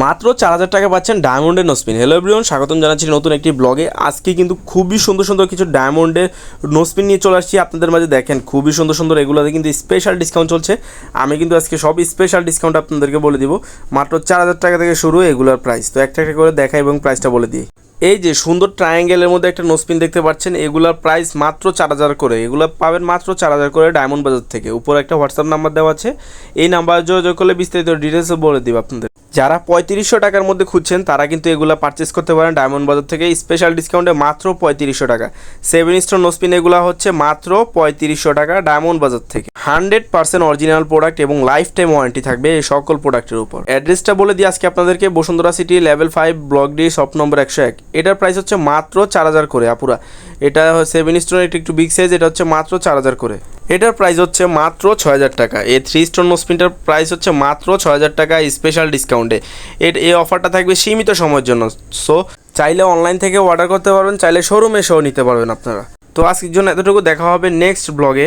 মাত্র 4000 টাকা পাচ্ছেন ডায়মন্ডের নোসপিন। হ্যালো এভরিওয়ান, স্বাগতম জানাচ্ছি নতুন একটি ব্লগে। আজকে কিন্তু খুবই সুন্দর সুন্দর কিছু ডায়মন্ডের নোসপিন নিয়ে চলে আসছি আপনাদের মাঝে। দেখেন খুবই সুন্দর সুন্দর, এগুলোতে কিন্তু স্পেশাল ডিসকাউন্ট চলছে। আমি কিন্তু আজকে সব স্পেশাল ডিসকাউন্ট আপনাদেরকে বলে দিব। মাত্র 4000 টাকা থেকে শুরু এগুলোর প্রাইস। তো একটা একটা করে দেখাই এবং প্রাইসটা বলে দিই। এই যে সুন্দর ট্রায়াঙ্গেলের মধ্যে একটা নোসপিন দেখতে পাচ্ছেন, এগুলোর প্রাইস মাত্র 4000 করে। এগুলো পাবেন মাত্র 4000 করে ডায়মন্ড বাজার থেকে। উপরে একটা হোয়াটসঅ্যাপ নাম্বার দেওয়া আছে, এই নাম্বার যোগাযোগ করলে বিস্তারিত ডিটেলসও বলে দিব আপনাদের। যারা 3500 টাকার মধ্যে খুঁজছেন তারা কিন্তু এগুলো পারচেস করতে পারেন ডায়মন্ড বাজার থেকে স্পেশাল ডিসকাউন্টে মাত্র 3500 টাকা। 7 স্টোন নোসপিন এগুলো হচ্ছে মাত্র 3500 টাকা ডায়মন্ড বাজার থেকে। 100% অরিজিনাল প্রোডাক্ট এবং লাইফ টাইম ওয়ারেন্টি থাকবে এই সকল প্রোডাক্টের উপর। অ্যাড্রেসটা বলে দিই আজকে আপনাদেরকে, Bashundhara city level 5 block D shop number 101। এটার প্রাইস হচ্ছে মাত্র 4000 করে আপুরা। এটা 7 স্টোন, এটা একটু বিগ সাইজ, এটা হচ্ছে মাত্র 4000 করে। এটার প্রাইস হচ্ছে মাত্র 6000 টাকা। এই 3 স্টোন নোসপিনটার প্রাইস হচ্ছে মাত্র 6000 টাকা স্পেশাল ডিসকাউন্টে। এই অফারটা থাকবে সীমিত সময়ের জন্য। সো চাইলে অনলাইন থেকে অর্ডার করতে পারবেন, চাইলে শোরুমে এসেও নিতে পারবেন আপনারা। তো আজকের জন্য এতটুকু, দেখা হবে নেক্সট ব্লগে।